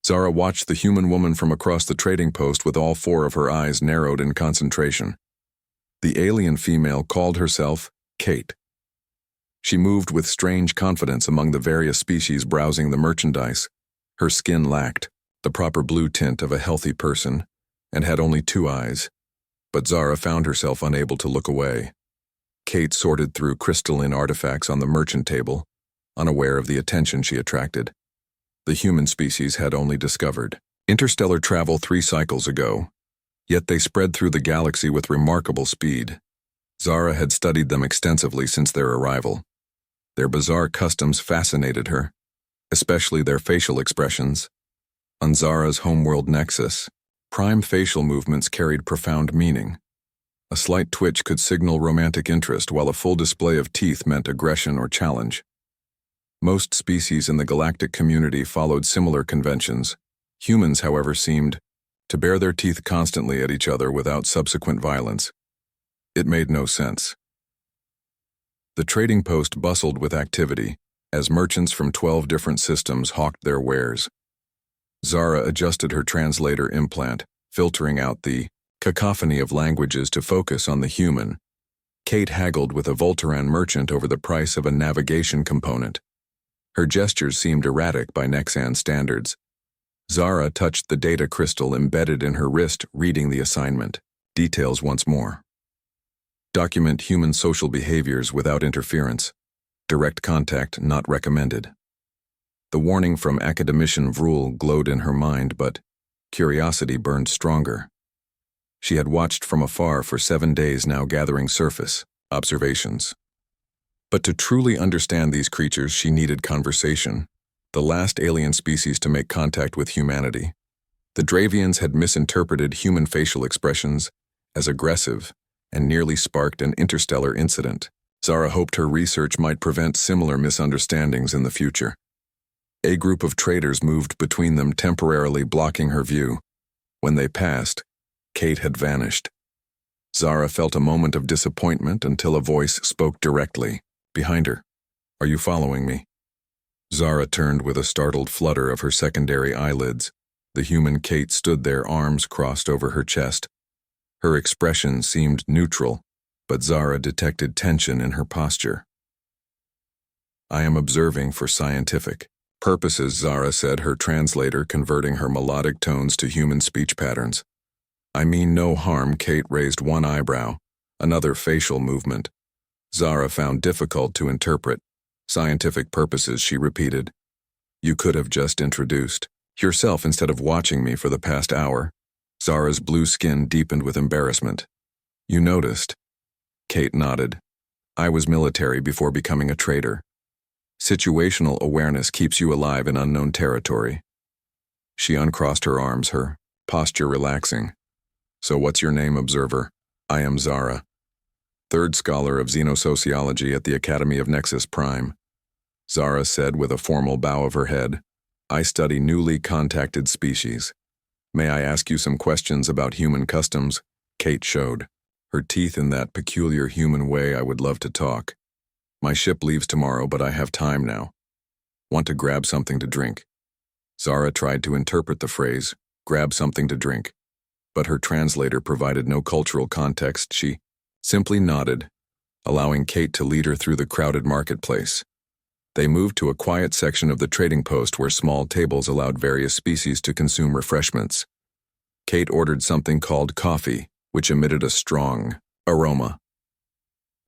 Zara watched the human woman from across the trading post with all four of her eyes narrowed in concentration. The alien female called herself Kate. She moved with strange confidence among the various species browsing the merchandise. Her skin lacked the proper blue tint of a healthy person and had only two eyes, but Zara found herself unable to look away. Kate sorted through crystalline artifacts on the merchant table, unaware of the attention she attracted. The human species had only discovered interstellar travel 3 cycles ago, yet they spread through the galaxy with remarkable speed. Zara had studied them extensively since their arrival. Their bizarre customs fascinated her, especially their facial expressions. On Zara's homeworld nexus, prime facial movements carried profound meaning. A slight twitch could signal romantic interest, while a full display of teeth meant aggression or challenge. Most species in the galactic community followed similar conventions. Humans, however, seemed to bare their teeth constantly at each other without subsequent violence. It made no sense. The trading post bustled with activity, as merchants from 12 different systems hawked their wares. Zara adjusted her translator implant, filtering out the cacophony of languages to focus on the human. Kate haggled with a Volteran merchant over the price of a navigation component. Her gestures seemed erratic by Nexan standards. Zara touched the data crystal embedded in her wrist, reading the assignment. Details once more. Document human social behaviors without interference. Direct contact not recommended. The warning from academician Prol glowed in her mind, but curiosity burned stronger. She had watched from afar for 7 days now, gathering surface observations. But to truly understand these creatures, she needed conversation, the last alien species to make contact with humanity. The Dravians had misinterpreted human facial expressions as aggressive and nearly sparked an interstellar incident. Zara hoped her research might prevent similar misunderstandings in the future. A group of traders moved between them, temporarily blocking her view. When they passed, Kate had vanished. Zara felt a moment of disappointment until a voice spoke directly behind her. "Are you following me?" Zara turned with a startled flutter of her secondary eyelids. The human Kate stood there, arms crossed over her chest. Her expression seemed neutral, but Zara detected tension in her posture. "I am observing for scientific purposes," Zara said, her translator converting her melodic tones to human speech patterns. "I mean no harm." Kate raised one eyebrow, another facial movement. Zara found difficult to interpret. "Scientific purposes," she repeated. "You could have just introduced yourself instead of watching me for the past hour." Zara's blue skin deepened with embarrassment. "You noticed?" Kate nodded. "I was military before becoming a trader. Situational awareness keeps you alive in unknown territory." She uncrossed her arms, her posture relaxing. "So what's your name, observer?" "I am Zara, 3rd scholar of xenosociology at the Academy of Nexus Prime." Zara said with a formal bow of her head. "I study newly contacted species. May I ask you some questions about human customs?" Kate showed her teeth in that peculiar human way. "I would love to talk. My ship leaves tomorrow, but I have time now. Want to grab something to drink?" Zara tried to interpret the phrase, "grab something to drink," but her translator provided no cultural context. She simply nodded, allowing Kate to lead her through the crowded marketplace. They moved to a quiet section of the trading post where small tables allowed various species to consume refreshments. Kate ordered something called coffee, which emitted a strong aroma.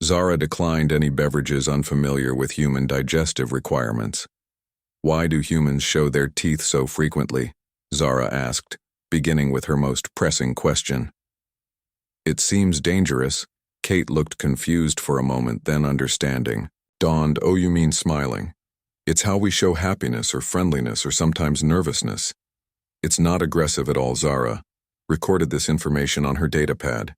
Zara declined any beverages unfamiliar with human digestive requirements. "Why do humans show their teeth so frequently?" Zara asked, beginning with her most pressing question. "It seems dangerous." Kate looked confused for a moment, then understanding dawned. "Oh, you mean smiling. It's how we show happiness or friendliness or sometimes nervousness. It's not aggressive at all." Zara recorded this information on her datapad.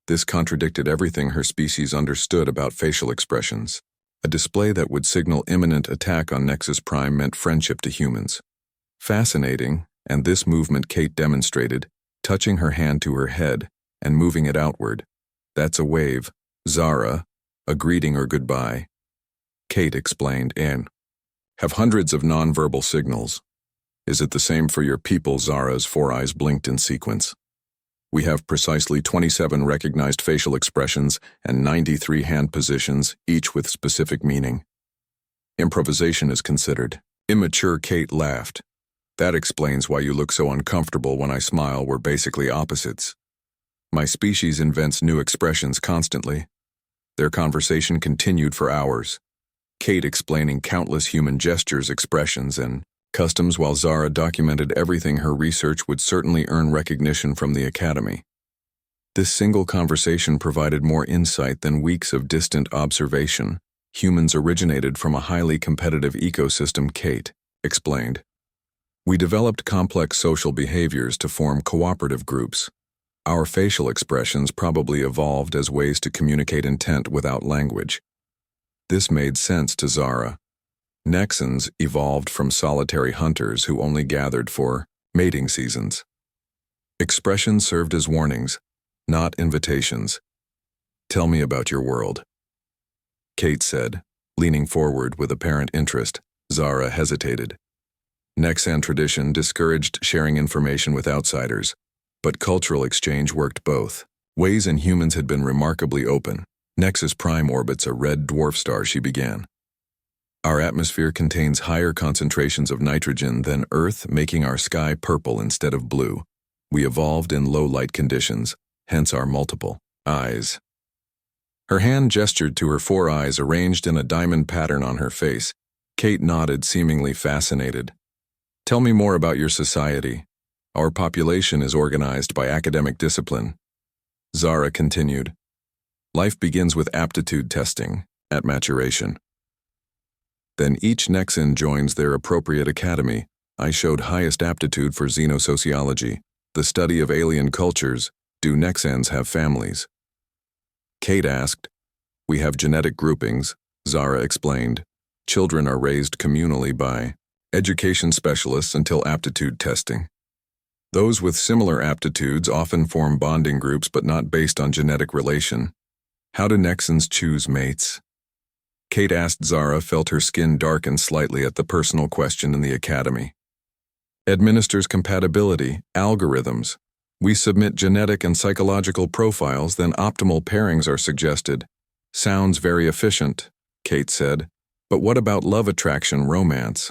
This contradicted everything her species understood about facial expressions. A display that would signal imminent attack on Nexus Prime meant friendship to humans. Fascinating, and this movement Kate demonstrated, touching her hand to her head and moving it outward. "That's a wave, Zara, a greeting or goodbye." Kate explained, "and have hundreds of nonverbal signals. Is it the same for your people? Zara's four eyes blinked in sequence. We have precisely 27 recognized facial expressions and 93 hand positions, each with specific meaning. Improvisation is considered. Immature Kate laughed. That explains why you look so uncomfortable when I smile. We're basically opposites. My species invents new expressions constantly. Their conversation continued for hours. Kate explaining countless human gestures, expressions, and customs while Zara documented everything. Her research would certainly earn recognition from the Academy. This single conversation provided more insight than weeks of distant observation. Humans originated from a highly competitive ecosystem, Kate explained. We developed complex social behaviors to form cooperative groups. Our facial expressions probably evolved as ways to communicate intent without language. This made sense to Zara. Nexans evolved from solitary hunters who only gathered for mating seasons. Expressions served as warnings, not invitations. Tell me about your world, Kate said, leaning forward with apparent interest. Zara hesitated. Nexan tradition discouraged sharing information with outsiders, but cultural exchange worked both ways, and humans had been remarkably open. Nexus Prime orbits a red dwarf star, she began. Our atmosphere contains higher concentrations of nitrogen than Earth, making our sky purple instead of blue. We evolved in low light conditions, hence our multiple eyes. Her hand gestured to her four eyes arranged in a diamond pattern on her face. Kate nodded, seemingly fascinated. Tell me more about your society. Our population is organized by academic discipline. Zara continued. Life begins with aptitude testing, at maturation. Then each Nexan joins their appropriate academy. I showed highest aptitude for xenosociology, the study of alien cultures. Do Nexans have families? Kate asked. We have genetic groupings, Zara explained. Children are raised communally by education specialists until aptitude testing. Those with similar aptitudes often form bonding groups, but not based on genetic relation. How do Nexans choose mates? Kate asked. Zara felt her skin darken slightly at the personal question in the academy. Administers compatibility, algorithms. We submit genetic and psychological profiles, then optimal pairings are suggested. Sounds very efficient, Kate said. But what about love attraction, romance?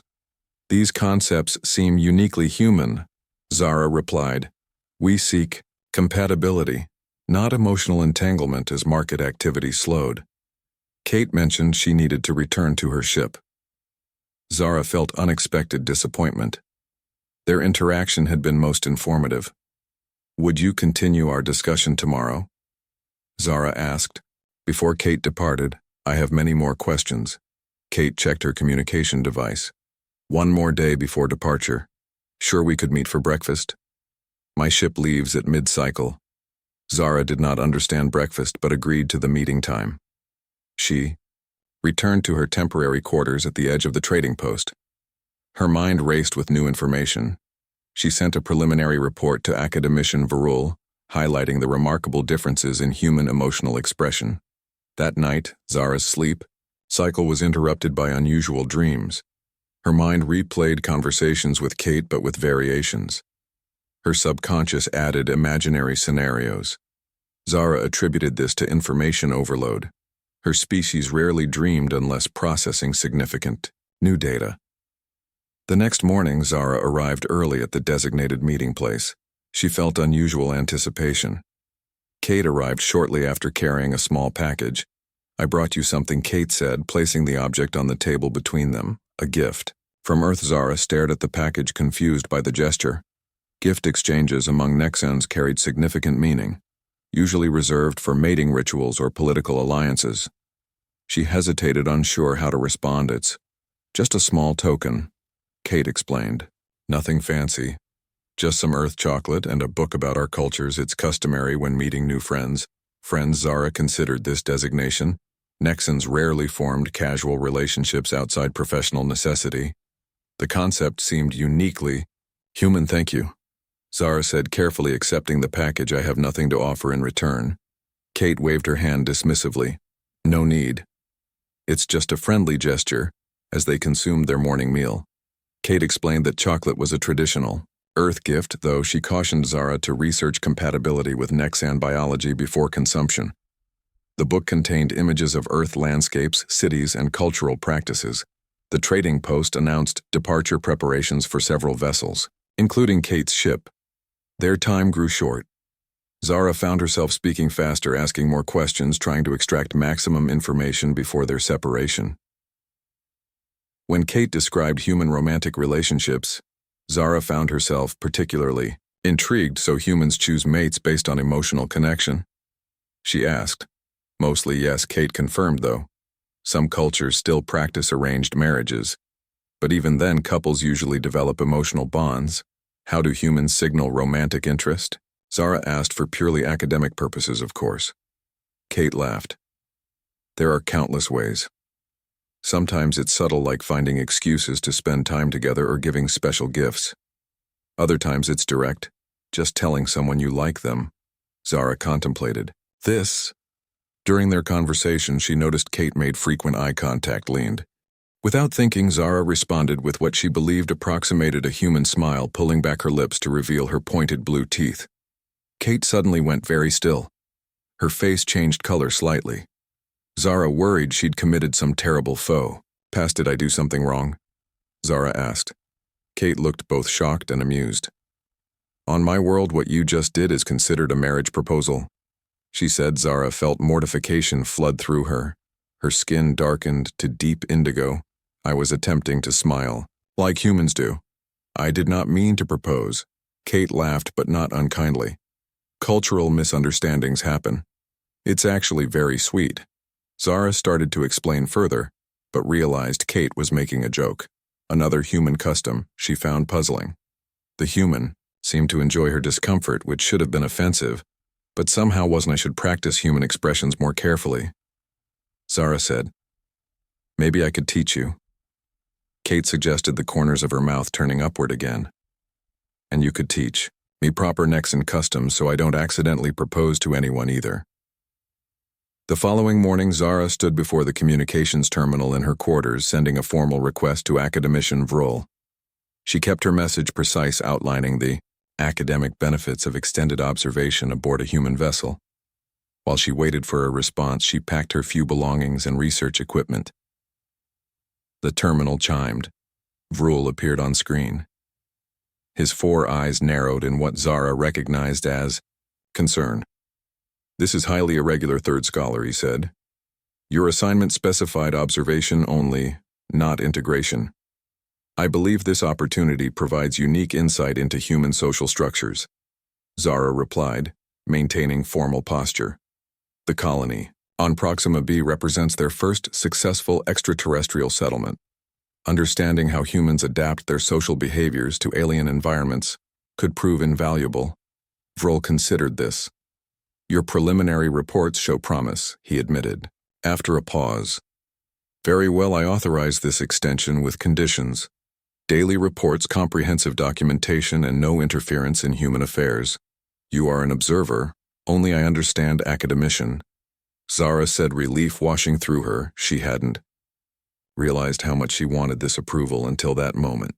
These concepts seem uniquely human, Zara replied. We seek compatibility, not emotional entanglement as market activity slowed. Kate mentioned she needed to return to her ship. Zara felt unexpected disappointment. Their interaction had been most informative. Would you continue our discussion tomorrow? Zara asked. Before Kate departed, I have many more questions. Kate checked her communication device. One more day before departure. Sure we could meet for breakfast? My ship leaves at mid-cycle. Zara did not understand breakfast but agreed to the meeting time. She returned to her temporary quarters at the edge of the trading post. Her mind raced with new information. She sent a preliminary report to academician Prol, highlighting the remarkable differences in human emotional expression. That night, Zara's sleep cycle was interrupted by unusual dreams. Her mind replayed conversations with Kate but with variations. Her subconscious added imaginary scenarios. Zara attributed this to information overload. Her species rarely dreamed unless processing significant new data. The next morning, Zara arrived early at the designated meeting place. She felt unusual anticipation. Kate arrived shortly after carrying a small package. I brought you something, Kate said, placing the object on the table between them, a gift. From Earth, Zara stared at the package, confused by the gesture. Gift exchanges among Nexans carried significant meaning, usually reserved for mating rituals or political alliances. She hesitated, unsure how to respond. It's just a small token, Kate explained. Nothing fancy. Just some Earth chocolate and a book about our cultures. It's customary when meeting new friends. Zara considered this designation. Nexans rarely formed casual relationships outside professional necessity. The concept seemed uniquely human. Thank you, Zara said, carefully accepting the package. I have nothing to offer in return. Kate waved her hand dismissively. No need. It's just a friendly gesture, as they consumed their morning meal. Kate explained that chocolate was a traditional Earth gift, though she cautioned Zara to research compatibility with Nexan biology before consumption. The book contained images of Earth landscapes, cities, and cultural practices. The trading post announced departure preparations for several vessels, including Kate's ship. Their time grew short. Zara found herself speaking faster, asking more questions, trying to extract maximum information before their separation. When Kate described human romantic relationships, Zara found herself particularly intrigued. So humans choose mates based on emotional connection? She asked. Mostly yes, Kate confirmed, though. Some cultures still practice arranged marriages. But even then, couples usually develop emotional bonds. How do humans signal romantic interest? Zara asked, for purely academic purposes, of course. Kate laughed. There are countless ways. Sometimes it's subtle, like finding excuses to spend time together or giving special gifts. Other times it's direct, just telling someone you like them. Zara contemplated this. During their conversation, she noticed Kate made frequent eye contact, leaned. Without thinking, Zara responded with what she believed approximated a human smile, pulling back her lips to reveal her pointed blue teeth. Kate suddenly went very still. Her face changed color slightly. Zara worried she'd committed some terrible faux. Past, did I do something wrong? Zara asked. Kate looked both shocked and amused. On my world, what you just did is considered a marriage proposal, she said. Zara felt mortification flood through her. Her skin darkened to deep indigo. I was attempting to smile, like humans do. I did not mean to propose. Kate laughed, but not unkindly. Cultural misunderstandings happen. It's actually very sweet. Zara started to explain further, but realized Kate was making a joke. Another human custom she found puzzling. The human seemed to enjoy her discomfort, which should have been offensive, but somehow wasn't. I should practice human expressions more carefully. Zara said, maybe I could teach you. Kate suggested, the corners of her mouth turning upward again. And you could teach me proper Nexan customs so I don't accidentally propose to anyone either. The following morning, Zara stood before the communications terminal in her quarters, sending a formal request to academician Prol. She kept her message precise, outlining the academic benefits of extended observation aboard a human vessel. While she waited for a response, she packed her few belongings and research equipment. The terminal chimed. Prol appeared on screen. His 4 eyes narrowed in what Zara recognized as concern. This is highly irregular, third scholar, he said. Your assignment specified observation only, not integration. I believe this opportunity provides unique insight into human social structures. Zara replied, maintaining formal posture. The colony on Proxima B represents their first successful extraterrestrial settlement. Understanding how humans adapt their social behaviors to alien environments could prove invaluable. Prol considered this. Your preliminary reports show promise, he admitted, after a pause. Very well, I authorize this extension with conditions. Daily reports, comprehensive documentation, and no interference in human affairs. You are an observer, only I understand academician. Zara said, relief washing through her. She hadn't realized how much she wanted this approval until that moment.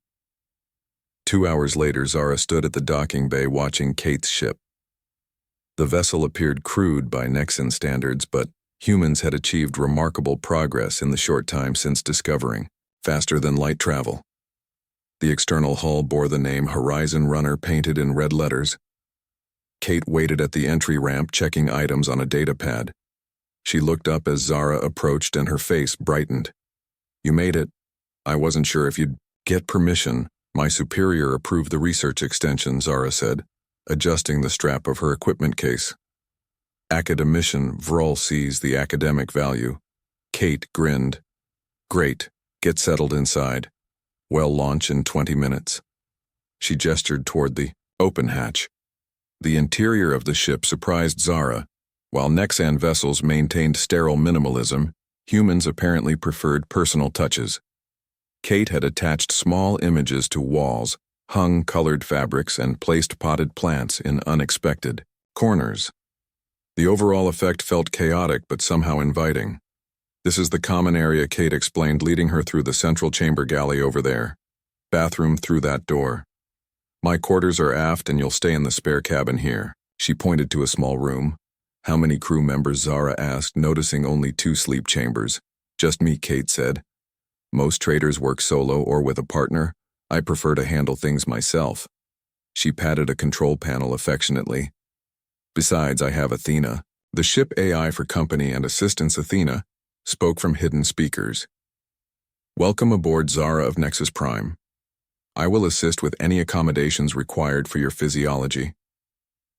2 hours later, Zara stood at the docking bay watching Kate's ship. The vessel appeared crude by Nexan standards, but humans had achieved remarkable progress in the short time since discovering faster than light travel. The external hull bore the name Horizon Runner painted in red letters. Kate waited at the entry ramp, checking items on a data pad. She looked up as Zara approached and her face brightened. You made it. I wasn't sure if you'd get permission. My superior approved the research extension, Zara said, adjusting the strap of her equipment case. Academician Prol sees the academic value. Kate grinned. Great. Get settled inside. We'll launch in 20 minutes. She gestured toward the open hatch. The interior of the ship surprised Zara. While Nexan vessels maintained sterile minimalism, humans apparently preferred personal touches. Kate had attached small images to walls, hung colored fabrics, and placed potted plants in unexpected corners. The overall effect felt chaotic but somehow inviting. This is the common area, Kate explained, leading her through the central chamber galley over there. Bathroom through that door. My quarters are aft and you'll stay in the spare cabin here. She pointed to a small room. How many crew members? Zara asked, noticing only 2 sleep chambers. Just me, Kate said. Most traders work solo or with a partner. I prefer to handle things myself. She patted a control panel affectionately. Besides, I have Athena. The ship AI for company and assistance. Athena spoke from hidden speakers. Welcome aboard, Zara of Nexus Prime. I will assist with any accommodations required for your physiology.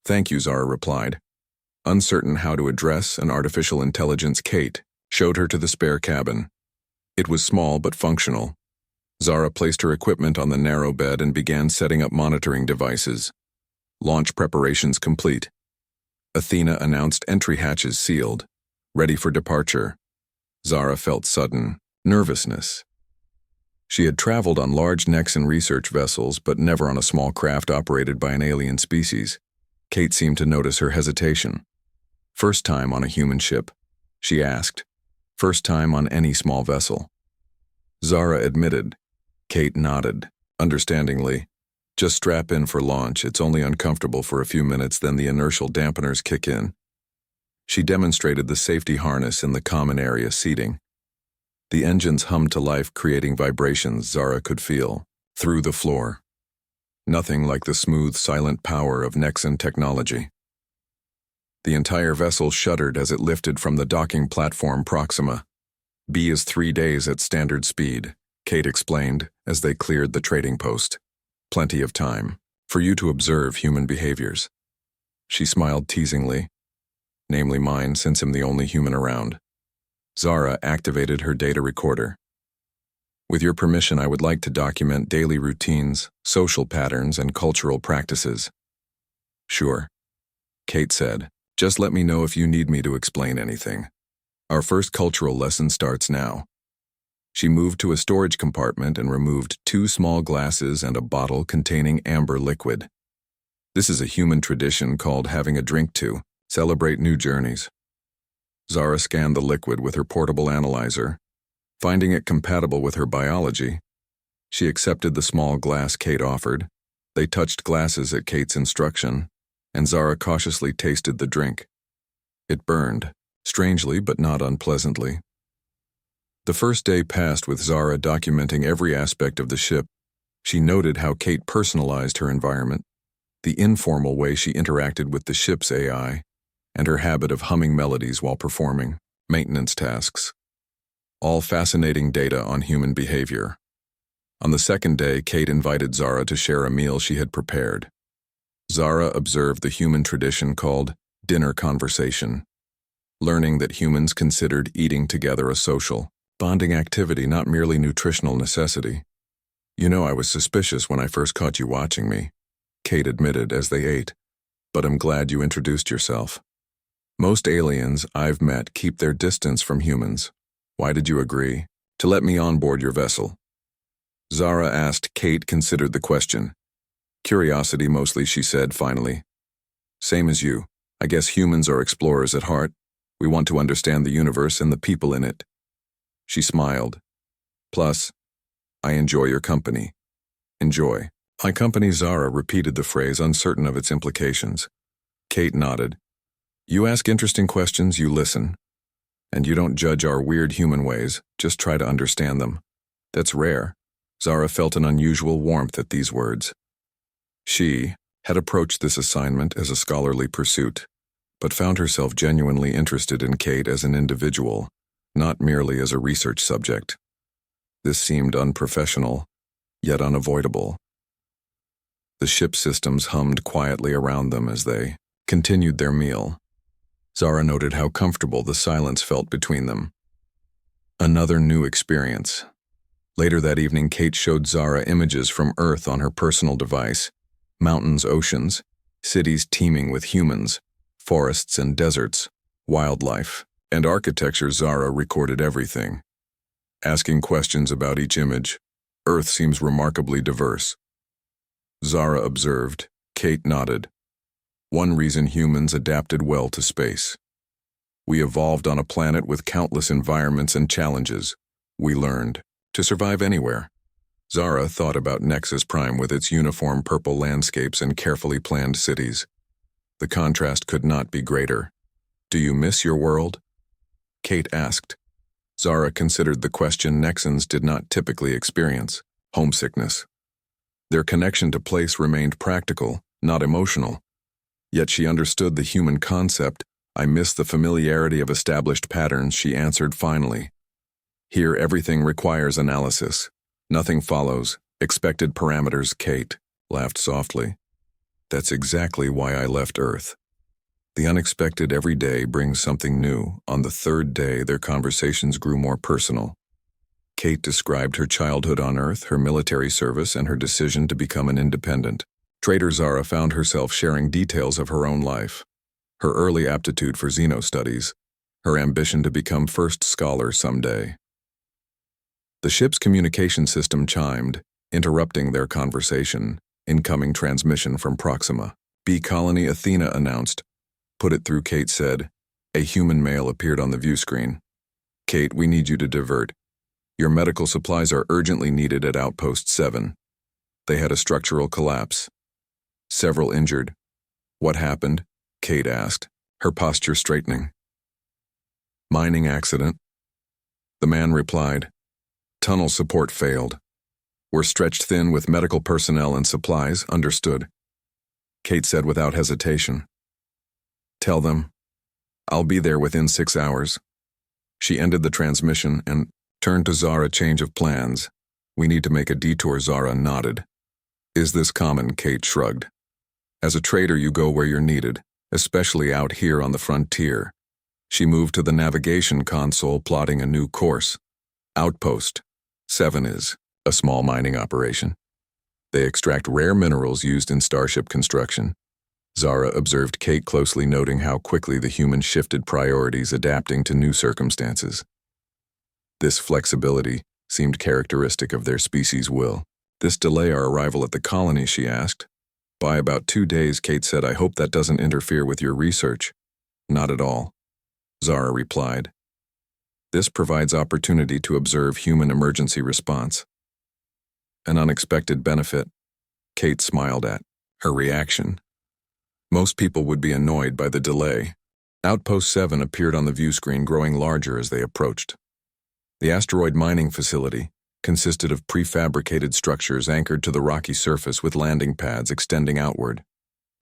Thank you, Zara replied. Uncertain how to address an artificial intelligence, Kate showed her to the spare cabin. It was small but functional. Zara placed her equipment on the narrow bed and began setting up monitoring devices. Launch preparations complete. Athena announced entry hatches sealed, ready for departure. Zara felt sudden nervousness. She had traveled on large Nexan research vessels, but never on a small craft operated by an alien species. Kate seemed to notice her hesitation. First time on a human ship? She asked. First time on any small vessel. Zara admitted. Kate nodded, understandingly. Just strap in for launch. It's only uncomfortable for a few minutes, then the inertial dampeners kick in. She demonstrated the safety harness in the common area seating. The engines hummed to life, creating vibrations Zara could feel through the floor. Nothing like the smooth, silent power of Nexan technology. The entire vessel shuddered as it lifted from the docking platform Proxima. B is 3 days at standard speed, Kate explained as they cleared the trading post. Plenty of time for you to observe human behaviors. She smiled teasingly. Namely mine, since I'm the only human around. Zara activated her data recorder. With your permission, I would like to document daily routines, social patterns, and cultural practices. Sure, Kate said. Just let me know if you need me to explain anything. Our first cultural lesson starts now. She moved to a storage compartment and removed 2 small glasses and a bottle containing amber liquid. This is a human tradition called having a drink to celebrate new journeys. Zara scanned the liquid with her portable analyzer. Finding it compatible with her biology, she accepted the small glass Kate offered. They touched glasses at Kate's instruction, and Zara cautiously tasted the drink. It burned, strangely but not unpleasantly. The first day passed with Zara documenting every aspect of the ship. She noted how Kate personalized her environment, the informal way she interacted with the ship's AI, and her habit of humming melodies while performing maintenance tasks. All fascinating data on human behavior. On the second day, Kate invited Zara to share a meal she had prepared. Zara observed the human tradition called dinner conversation, learning that humans considered eating together a social, bonding activity, not merely nutritional necessity. You know, I was suspicious when I first caught you watching me, Kate admitted as they ate, but I'm glad you introduced yourself. Most aliens I've met keep their distance from humans. Why did you agree to let me on board your vessel? Zara asked. Kate considered the question. Curiosity mostly, she said finally. Same as you. I guess humans are explorers at heart. We want to understand the universe and the people in it. She smiled. Plus, I enjoy your company. Enjoy. My company? Zara repeated the phrase, uncertain of its implications. Kate nodded. You ask interesting questions, you listen. And you don't judge our weird human ways, just try to understand them. That's rare. Zara felt an unusual warmth at these words. She had approached this assignment as a scholarly pursuit, but found herself genuinely interested in Kate as an individual, not merely as a research subject. This seemed unprofessional, yet unavoidable. The ship systems hummed quietly around them as they continued their meal. Zara noted how comfortable the silence felt between them. Another new experience. Later that evening, Kate showed Zara images from Earth on her personal device. Mountains, oceans, cities teeming with humans, forests and deserts, wildlife, and architecture. Zara recorded everything, asking questions about each image. Earth seems remarkably diverse. Zara observed. Kate nodded. One reason humans adapted well to space. We evolved on a planet with countless environments and challenges. We learned to survive anywhere. Zara thought about Nexus Prime with its uniform purple landscapes and carefully planned cities. The contrast could not be greater. "Do you miss your world?" Kate asked. Zara considered the question Nexans did not typically experience: homesickness. Their connection to place remained practical, not emotional. Yet she understood the human concept. "I miss the familiarity of established patterns," she answered finally. "Here everything requires analysis. Nothing follows expected parameters." Kate laughed softly. "That's exactly why I left Earth." The unexpected every day brings something new. On the third day, their conversations grew more personal. Kate described her childhood on Earth, her military service, and her decision to become an independent trader. Zara found herself sharing details of her own life: her early aptitude for Xeno studies, her ambition to become first scholar someday. The ship's communication system chimed, interrupting their conversation. Incoming transmission from Proxima. "B Colony," Athena announced. "Put it through," Kate said. A human male appeared on the view screen. "Kate, we need you to divert. Your medical supplies are urgently needed at Outpost 7. They had a structural collapse. Several injured." "What happened?" Kate asked, her posture straightening. "Mining accident." The man replied. "Tunnel support failed. We're stretched thin with medical personnel and supplies." "Understood," Kate said without hesitation. "Tell them I'll be there within 6 hours." She ended the transmission and turned to Zara. "Change of plans. We need to make a detour." Zara nodded. "Is this common?" Kate shrugged. "As a trader, you go where you're needed, especially out here on the frontier." She moved to the navigation console, plotting a new course. Outpost 7 is a small mining operation. They extract rare minerals used in starship construction. Zara observed Kate closely, noting how quickly the human shifted priorities, adapting to new circumstances. This flexibility seemed characteristic of their species' will. "This delay our arrival at the colony?" she asked. "By about 2 days," Kate said. "I hope that doesn't interfere with your research." "Not at all," Zara replied. "This provides opportunity to observe human emergency response." "An unexpected benefit," Kate smiled at her reaction. Most people would be annoyed by the delay. Outpost 7 appeared on the view screen, growing larger as they approached. The asteroid mining facility consisted of prefabricated structures anchored to the rocky surface with landing pads extending outward.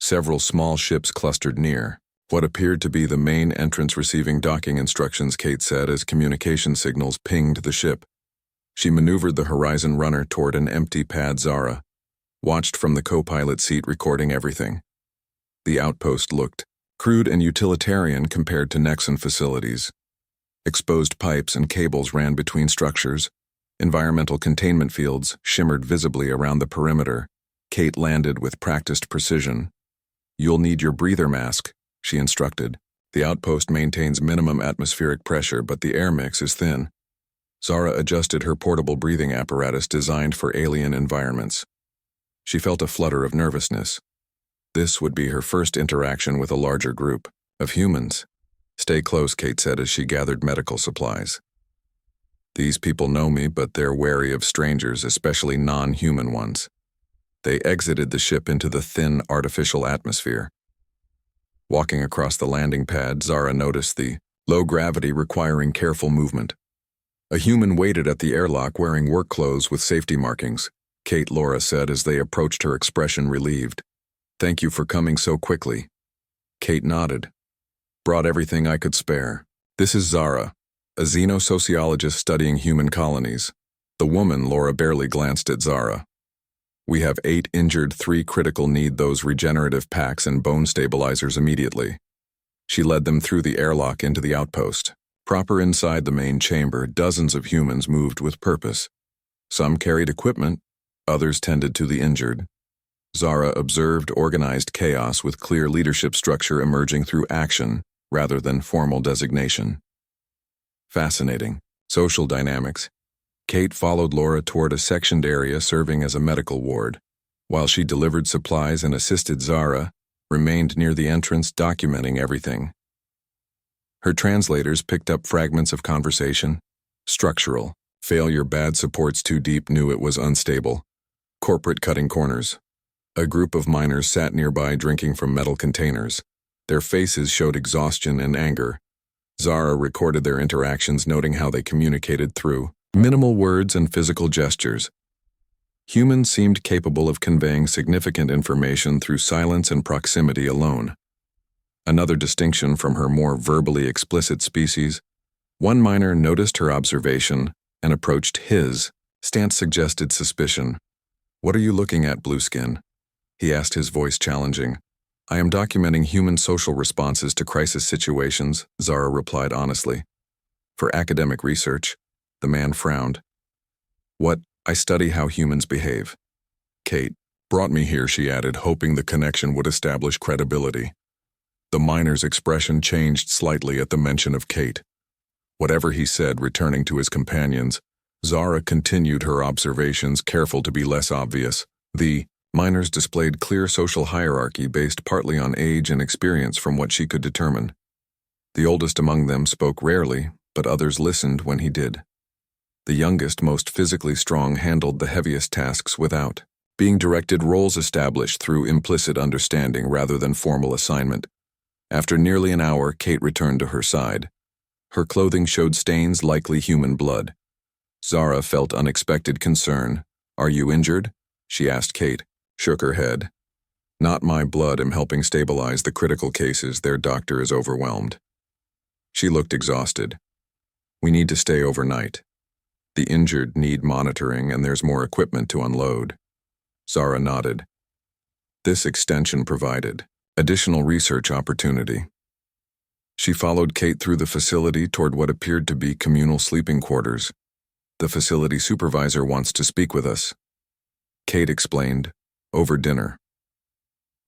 Several small ships clustered near. "What appeared to be the main entrance receiving docking instructions," Kate said as communication signals pinged the ship. She maneuvered the Horizon runner toward an empty pad. Zara watched from the co-pilot seat, recording everything. The outpost looked crude and utilitarian compared to Nexan facilities. Exposed pipes and cables ran between structures. Environmental containment fields shimmered visibly around the perimeter. Kate landed with practiced precision. "You'll need your breather mask," she instructed. "The outpost maintains minimum atmospheric pressure, but the air mix is thin." Zara adjusted her portable breathing apparatus designed for alien environments. She felt a flutter of nervousness. This would be her first interaction with a larger group of humans. "Stay close," Kate said as she gathered medical supplies. "These people know me, but they're wary of strangers, especially non-human ones." They exited the ship into the thin, artificial atmosphere. Walking across the landing pad, Zara noticed the low gravity requiring careful movement. A human waited at the airlock wearing work clothes with safety markings. Kate, Laura said as they approached, her expression relieved. "Thank you for coming so quickly." Kate nodded. "Brought everything I could spare." "This is Zara, a xenosociologist studying human colonies." The woman, Laura, barely glanced at Zara. "We have 8 injured, 3 critical. Need those regenerative packs and bone stabilizers immediately." She led them through the airlock into the outpost. Proper inside the main chamber, dozens of humans moved with purpose. Some carried equipment, others tended to the injured. Zara observed organized chaos with clear leadership structure emerging through action rather than formal designation. Fascinating. Social dynamics. Kate followed Laura toward a sectioned area serving as a medical ward. While she delivered supplies and assisted, Zara remained near the entrance, documenting everything. Her translators picked up fragments of conversation: structural, Failure bad supports too deep knew it was unstable. Corporate cutting corners. A group of miners sat nearby drinking from metal containers. Their faces showed exhaustion and anger. Zara recorded their interactions, noting how they communicated through minimal words and physical gestures. Humans seemed capable of conveying significant information through silence and proximity alone. Another distinction from her more verbally explicit species. One miner noticed her observation and approached his. Stance suggested suspicion. "What are you looking at, Blueskin?" he asked, his voice challenging. "I am documenting human social responses to crisis situations," Zara replied honestly. "For academic research." The man frowned. "What? I study how humans behave." "Kate brought me here," she added, hoping the connection would establish credibility. The miner's expression changed slightly at the mention of Kate. Whatever he said, returning to his companions, Zara continued her observations, careful to be less obvious. The miners displayed clear social hierarchy based partly on age and experience from what she could determine. The oldest among them spoke rarely, but others listened when he did. The youngest, most physically strong, handled the heaviest tasks without being directed, roles established through implicit understanding rather than formal assignment. After nearly an hour, Kate returned to her side. Her clothing showed stains, likely human blood. Zara felt unexpected concern. "Are you injured?" she asked. Kate shook her head. "Not my blood. I'm helping stabilize the critical cases. Their doctor is overwhelmed." She looked exhausted. "We need to stay overnight. The injured need monitoring, and there's more equipment to unload." Zara nodded. This extension provided additional research opportunity. She followed Kate through the facility toward what appeared to be communal sleeping quarters. "The facility supervisor wants to speak with us," Kate explained, "over dinner."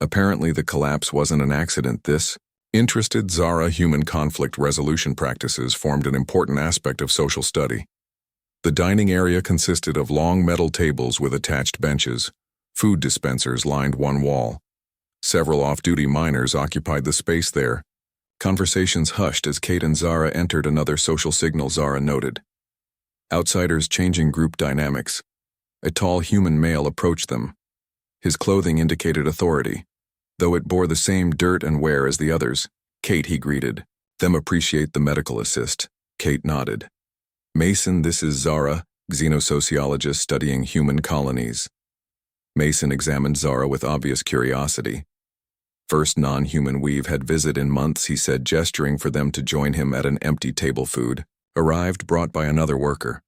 Apparently the collapse wasn't an accident. This interested Zara. Human conflict resolution practices formed an important aspect of social study. The dining area consisted of long metal tables with attached benches. Food dispensers lined one wall. Several off-duty miners occupied the space there. Conversations hushed as Kate and Zara entered. Another social signal, Zara noted. Outsiders changing group dynamics. A tall human male approached them. His clothing indicated authority. Though it bore the same dirt and wear as the others, "Kate," he greeted. "Them appreciate the medical assist." Kate nodded. "Mason, this is Zara, xenosociologist studying human colonies." Mason examined Zara with obvious curiosity. "First non-human we've had visit in months," he said, gesturing for them to join him at an empty table. Food arrived, brought by another worker.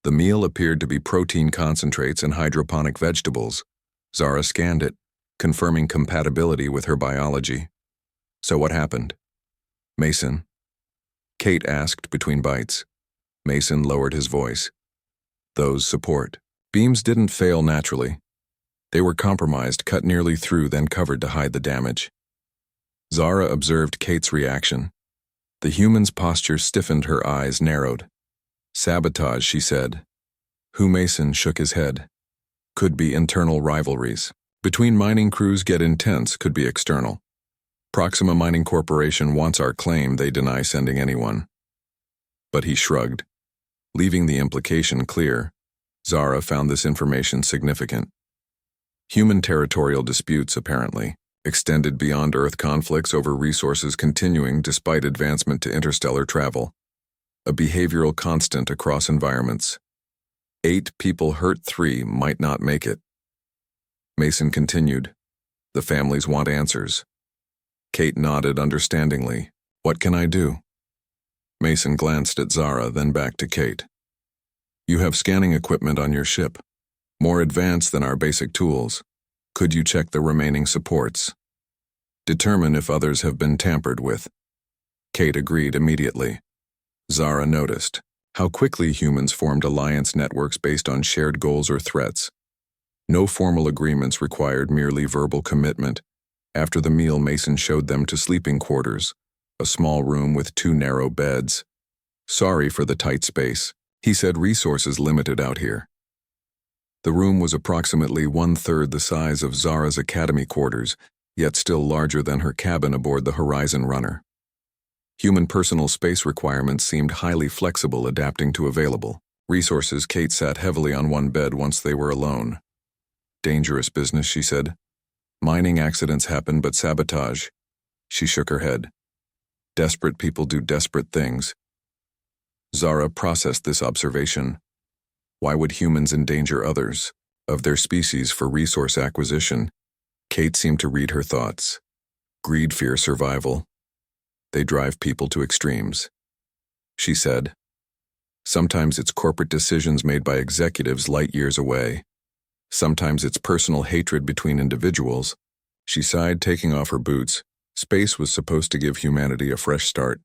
The meal appeared to be protein concentrates and hydroponic vegetables. Zara scanned it, confirming compatibility with her biology. "So what happened?" "Mason?" Kate asked between bites. Mason lowered his voice. "Those support beams didn't fail naturally. They were compromised, cut nearly through, then covered to hide the damage." Zara observed Kate's reaction. The human's posture stiffened, her eyes narrowed. "Sabotage," she said. Who? Mason shook his head. "Could be internal rivalries. Between mining crews get intense, could be external. Proxima Mining Corporation wants our claim, they deny sending anyone." But he shrugged. Leaving the implication clear, Zara found this information significant. Human territorial disputes, apparently, extended beyond Earth. Conflicts over resources continuing despite advancement to interstellar travel. A behavioral constant across environments. 8 people hurt, 3 might not make it. Mason continued. "The families want answers." Kate nodded understandingly. "What can I do?" Mason glanced at Zara, then back to Kate. "You have scanning equipment on your ship. More advanced than our basic tools. Could you check the remaining supports? Determine if others have been tampered with." Kate agreed immediately. Zara noticed how quickly humans formed alliance networks based on shared goals or threats. No formal agreements required, merely verbal commitment. After the meal, Mason showed them to sleeping quarters, a small room with 2 narrow beds. "Sorry for the tight space," he said, "resources limited out here." The room was approximately 1/3 the size of Zara's academy quarters, yet still larger than her cabin aboard the Horizon Runner. Human personal space requirements seemed highly flexible, adapting to available Resources. Kate sat heavily on one bed once they were alone. Dangerous business, she said. Mining accidents happen, but sabotage. She shook her head. Desperate people do desperate things. Zara processed this observation. Why would humans endanger others, of their species, for resource acquisition? Kate seemed to read her thoughts. Greed, fear, survival. They drive people to extremes. She said. Sometimes it's corporate decisions made by executives light years away. Sometimes it's personal hatred between individuals. She sighed, taking off her boots. Space was supposed to give humanity a fresh start.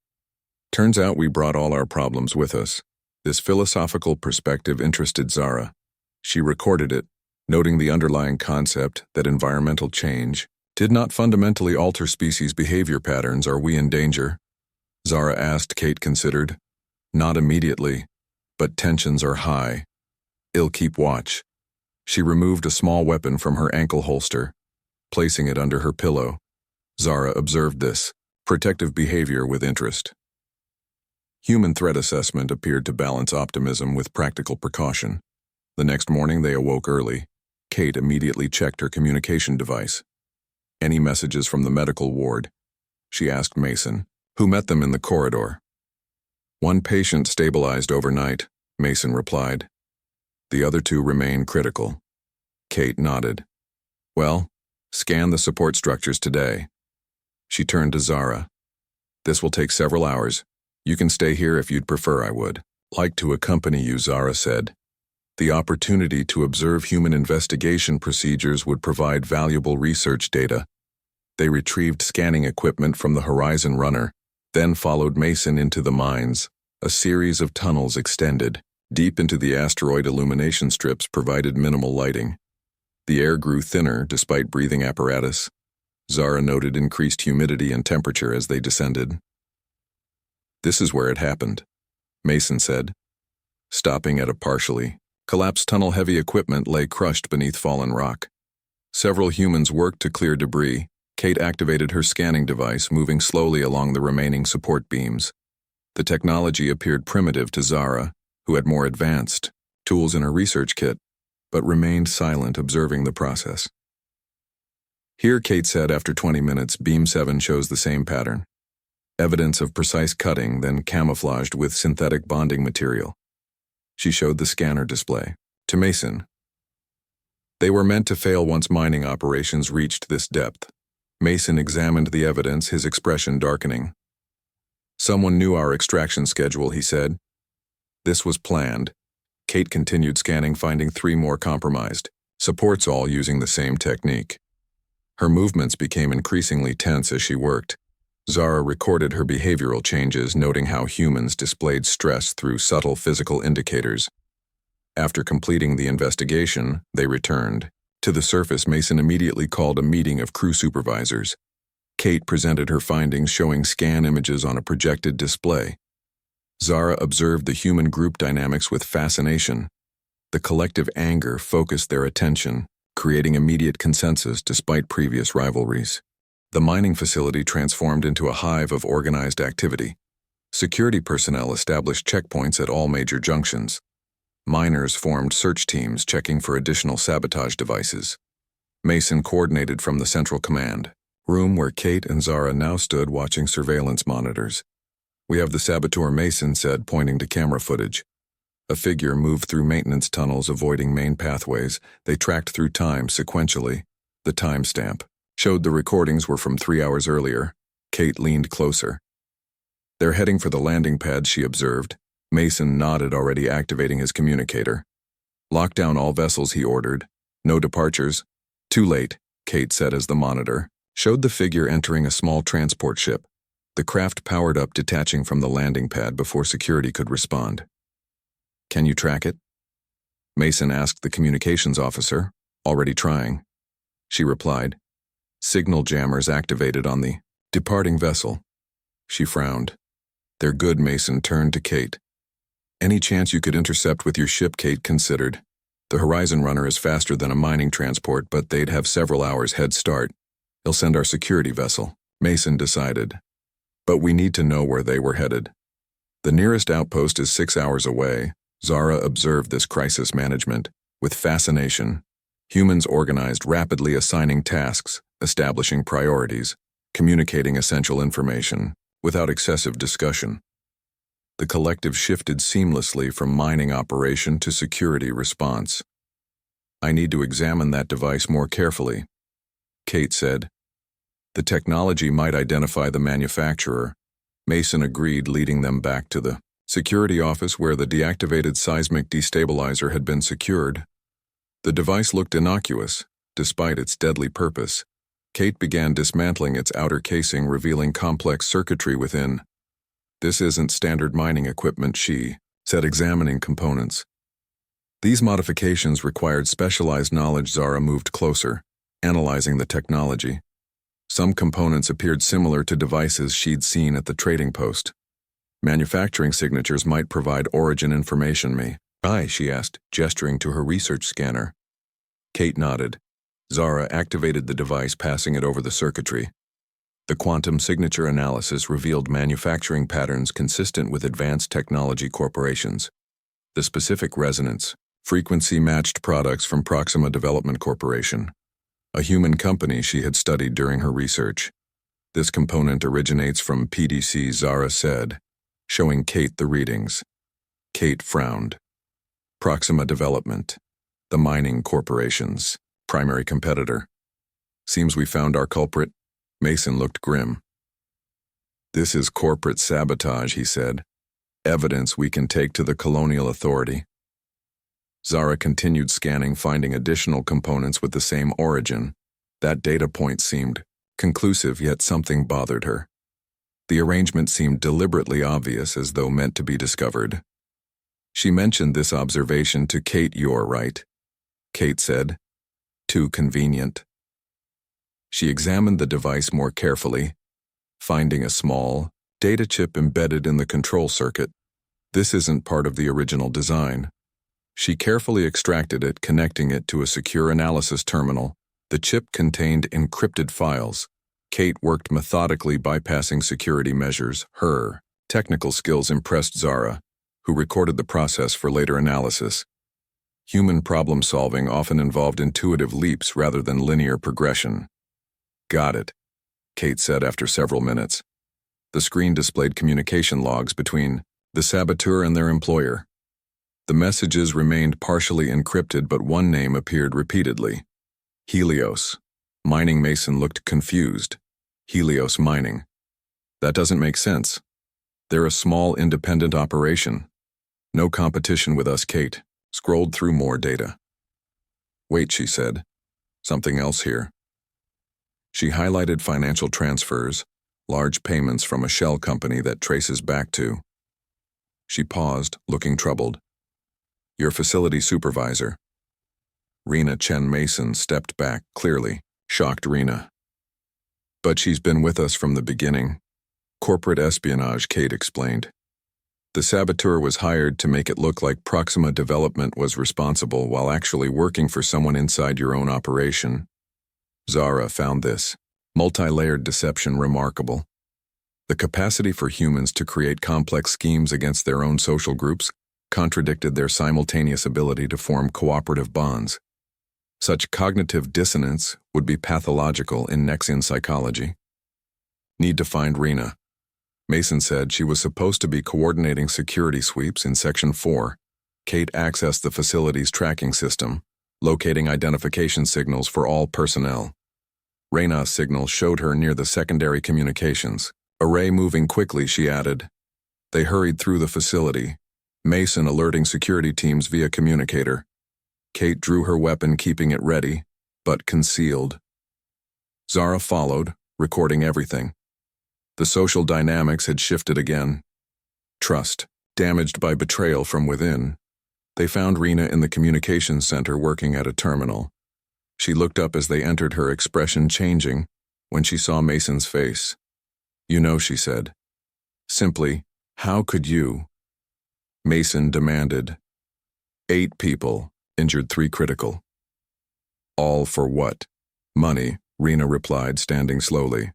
Turns out we brought all our problems with us. This philosophical perspective interested Zara. She recorded it, noting the underlying concept that environmental change did not fundamentally alter species' behavior patterns. Are we in danger? Zara asked. Kate considered. Not immediately, but tensions are high. I'll keep watch. She removed a small weapon from her ankle holster, placing it under her pillow. Zara observed this protective behavior with interest. Human threat assessment appeared to balance optimism with practical precaution. The next morning they awoke early. Kate immediately checked her communication device. Any messages from the medical ward? She asked Mason, who met them in the corridor. One patient stabilized overnight, Mason replied. The other two remain critical. Kate nodded. Well, scan the support structures today. She turned to Zara. This will take several hours. You can stay here if you'd prefer. I would like to accompany you, Zara said. The opportunity to observe human investigation procedures would provide valuable research data. They retrieved scanning equipment from the Horizon Runner, then followed Mason into the mines. A series of tunnels extended deep into the asteroid. Illumination strips provided minimal lighting. The air grew thinner despite breathing apparatus. Zara noted increased humidity and temperature as they descended. This is where it happened, Mason said. Stopping at a partially collapsed tunnel, heavy equipment lay crushed beneath fallen rock. Several humans worked to clear debris. Kate activated her scanning device, moving slowly along the remaining support beams. The technology appeared primitive to Zara, who had more advanced tools in her research kit, but remained silent, observing the process. Here, Kate said after 20 minutes, Beam 7 shows the same pattern. Evidence of precise cutting, then camouflaged with synthetic bonding material. She showed the scanner display to Mason. They were meant to fail once mining operations reached this depth. Mason examined the evidence, his expression darkening. Someone knew our extraction schedule, he said. This was planned. Kate continued scanning, finding 3 more compromised. Supports all using the same technique. Her movements became increasingly tense as she worked. Zara recorded her behavioral changes, noting how humans displayed stress through subtle physical indicators. After completing the investigation, they returned. To the surface, Mason immediately called a meeting of crew supervisors. Kate presented her findings, showing scan images on a projected display. Zara observed the human group dynamics with fascination. The collective anger focused their attention, creating immediate consensus despite previous rivalries. The mining facility transformed into a hive of organized activity. Security personnel established checkpoints at all major junctions. Miners formed search teams, checking for additional sabotage devices. Mason coordinated from the central command room where Kate and Zara now stood, watching surveillance monitors. We have the saboteur, Mason said, pointing to camera footage. A figure moved through maintenance tunnels, avoiding main pathways. They tracked through time sequentially. The timestamp showed the recordings were from 3 hours earlier. Kate leaned closer. They're heading for the landing pad, she observed. Mason nodded, already activating his communicator. Lock down all vessels, he ordered. No departures. Too late, Kate said as the monitor showed the figure entering a small transport ship. The craft powered up, detaching from the landing pad before security could respond. Can you track it? Mason asked the communications officer. Already trying. She replied. Signal jammers activated on the departing vessel. She frowned. They're good, Mason turned to Kate. Any chance you could intercept with your ship, Kate considered. The Horizon Runner is faster than a mining transport, but they'd have several hours head start. They'll send our security vessel, Mason decided. But we need to know where they were headed. The nearest outpost is 6 hours away. Zara observed this crisis management with fascination. Humans organized rapidly, assigning tasks, establishing priorities, communicating essential information, without excessive discussion. The collective shifted seamlessly from mining operation to security response. "I need to examine that device more carefully," Kate said. "The technology might identify the manufacturer." Mason agreed, leading them back to the security office where the deactivated seismic destabilizer had been secured. The device looked innocuous, despite its deadly purpose. Kate began dismantling its outer casing, revealing complex circuitry within. "This isn't standard mining equipment," she said, examining components. These modifications required specialized knowledge. Zara moved closer, analyzing the technology. Some components appeared similar to devices she'd seen at the trading post. Manufacturing signatures might provide origin information. She asked, gesturing to her research scanner. Kate nodded. Zara activated the device, passing it over the circuitry. The quantum signature analysis revealed manufacturing patterns consistent with advanced technology corporations. The specific resonance frequency matched products from Proxima Development Corporation, a human company she had studied during her research. "This component originates from PDC," Zara said, showing Kate the readings. Kate frowned. "Proxima Development, the mining corporation's primary competitor. Seems we found our culprit." Mason looked grim. "This is corporate sabotage," he said. "Evidence we can take to the Colonial Authority." Zara continued scanning, finding additional components with the same origin. That data point seemed conclusive, yet something bothered her. The arrangement seemed deliberately obvious, as though meant to be discovered. She mentioned this observation to Kate. "You're right," Kate said. "Too convenient." She examined the device more carefully, finding a small data chip embedded in the control circuit. "This isn't part of the original design." She carefully extracted it, connecting it to a secure analysis terminal. The chip contained encrypted files. Kate worked methodically, bypassing security measures. Her technical skills impressed Zara, who recorded the process for later analysis. Human problem-solving often involved intuitive leaps rather than linear progression. "Got it," Kate said after several minutes. The screen displayed communication logs between the saboteur and their employer. The messages remained partially encrypted, but one name appeared repeatedly. Helios. Mining. Mason looked confused. Helios Mining. That doesn't make sense. They're a small independent operation. No competition with us. Kate scrolled through more data. "Wait," she said. "Something else here." She highlighted financial transfers, large payments from a shell company that traces back to. She paused, looking troubled. "Your facility supervisor." Rena Chen. Mason stepped back, clearly shocked. "Rena. But she's been with us from the beginning." "Corporate espionage," Kate explained. "The saboteur was hired to make it look like Proxima Development was responsible, while actually working for someone inside your own operation." Zara found this multi-layered deception remarkable. The capacity for humans to create complex schemes against their own social groups contradicted their simultaneous ability to form cooperative bonds. Such cognitive dissonance would be pathological in Nexian psychology. "Need to find Rena." Mason said she was supposed to be coordinating security sweeps in Section 4. Kate accessed the facility's tracking system, locating identification signals for all personnel. Rena's signal showed her near the secondary communications array. "Moving quickly," she added. They hurried through the facility, Mason alerting security teams via communicator. Kate drew her weapon, keeping it ready, but concealed. Zara followed, recording everything. The social dynamics had shifted again. Trust, damaged by betrayal from within. They found Rena in the communications center working at a terminal. She looked up as they entered, her expression changing when she saw Mason's face. "You know," she said. Simply, "How could you?" Mason demanded. 8 people, injured, 3 critical. "All for what?" "Money," Rena replied, standing slowly.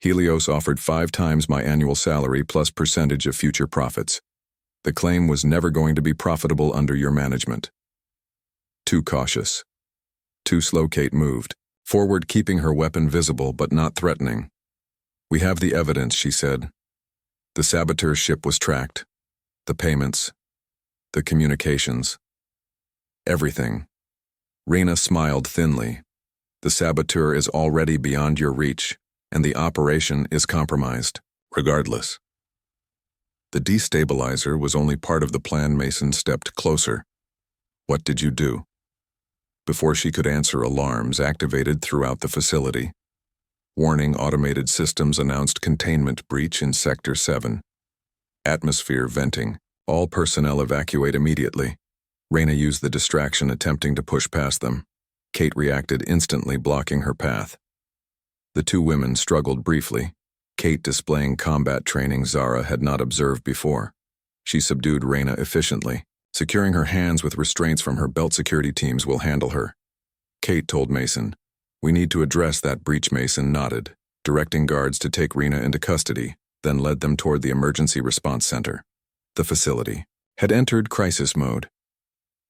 "Helios offered 5 times my annual salary plus percentage of future profits." The claim was never going to be profitable under your management. Too cautious. Too slow. Kate moved forward, keeping her weapon visible but not threatening. We have the evidence, she said. The saboteur ship was tracked. The payments. The communications. Everything. Rena smiled thinly. The saboteur is already beyond your reach, and the operation is compromised, regardless. The destabilizer was only part of the plan. Mason stepped closer. What did you do? Before she could answer, alarms activated throughout the facility. Warning: automated systems announced containment breach in Sector 7. Atmosphere venting. All personnel evacuate immediately. Rena used the distraction, attempting to push past them. Kate reacted instantly, blocking her path. The two women struggled briefly, Kate displaying combat training Zara had not observed before. She subdued Rena efficiently. Securing her hands with restraints from her belt, security teams will handle her. Kate told Mason, "We need to address that breach." Mason nodded, directing guards to take Rena into custody, then led them toward the emergency response center. The facility had entered crisis mode.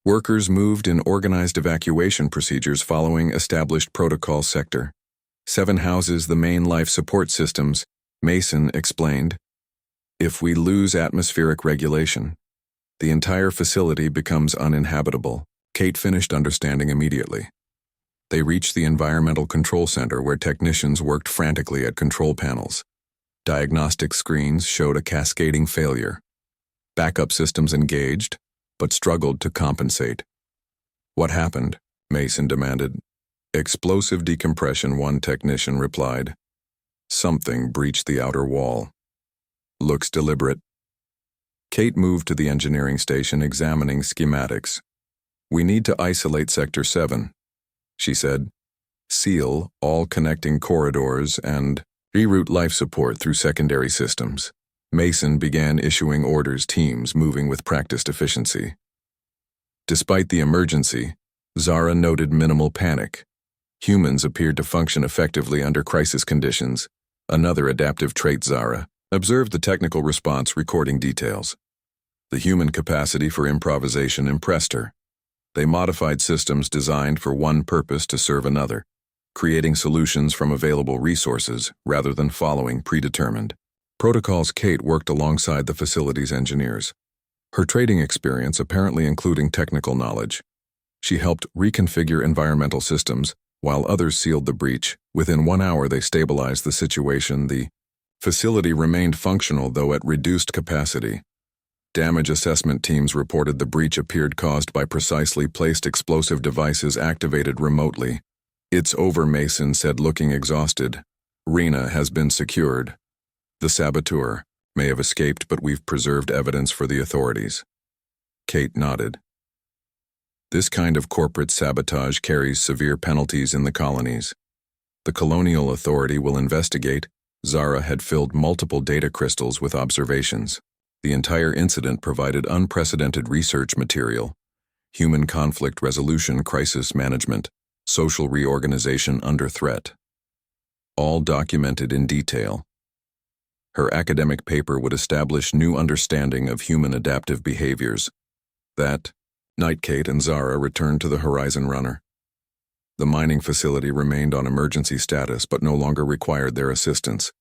Workers moved in organized evacuation procedures following established protocol. Sector 7 houses the main life support systems, Mason explained. If we lose atmospheric regulation, the entire facility becomes uninhabitable. Kate finished understanding immediately. They reached the environmental control center, where technicians worked frantically at control panels. Diagnostic screens showed a cascading failure. Backup systems engaged, but struggled to compensate. What happened? Mason demanded. Explosive decompression, one technician replied. Something breached the outer wall. Looks deliberate. Kate moved to the engineering station, examining schematics. We need to isolate Sector 7, she said. Seal all connecting corridors and reroute life support through secondary systems. Mason began issuing orders, teams moving with practiced efficiency. Despite the emergency, Zara noted minimal panic. Humans appeared to function effectively under crisis conditions. Another adaptive trait. Zara observed the technical response, recording details. The human capacity for improvisation impressed her. They modified systems designed for one purpose to serve another, creating solutions from available resources rather than following predetermined protocols. Kate worked alongside the facility's engineers, her trading experience apparently including technical knowledge. She helped reconfigure environmental systems, while others sealed the breach. Within 1 hour, they stabilized the situation. The facility remained functional, though at reduced capacity. Damage assessment teams reported the breach appeared caused by precisely placed explosive devices activated remotely. It's over, Mason said, looking exhausted. Rena has been secured. The saboteur may have escaped, but we've preserved evidence for the authorities. Kate nodded. This kind of corporate sabotage carries severe penalties in the colonies. The colonial authority will investigate. Zara had filled multiple data crystals with observations. The entire incident provided unprecedented research material: human conflict resolution, crisis management, social reorganization under threat. All documented in detail. Her academic paper would establish new understanding of human adaptive behaviors. That night, Kate and Zara returned to the Horizon Runner. The mining facility remained on emergency status but no longer required their assistance.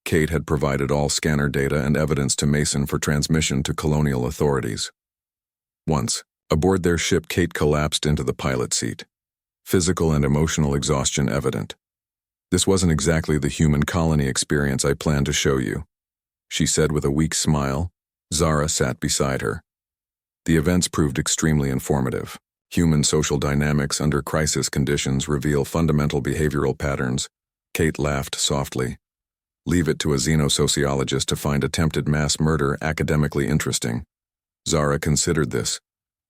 Kate had provided all scanner data and evidence to Mason for transmission to colonial authorities. Once, aboard their ship, Kate collapsed into the pilot seat. Physical and emotional exhaustion evident. This wasn't exactly the human colony experience I planned to show you, she said with a weak smile. Zara sat beside her. The events proved extremely informative. Human social dynamics under crisis conditions reveal fundamental behavioral patterns. Kate laughed softly. Leave it to a xenosociologist to find attempted mass murder academically interesting. Zara considered this.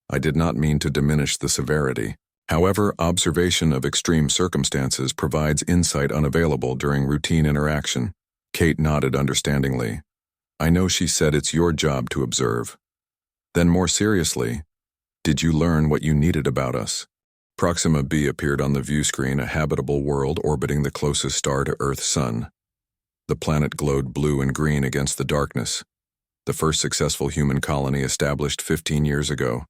I did not mean to diminish the severity. However, observation of extreme circumstances provides insight unavailable during routine interaction. Kate nodded understandingly. I know, she said. It's your job to observe. Then more seriously, did you learn what you needed about us? Proxima B appeared on the view screen, a habitable world orbiting the closest star to Earth's sun. The planet glowed blue and green against the darkness. the first successful human colony established 15 years ago,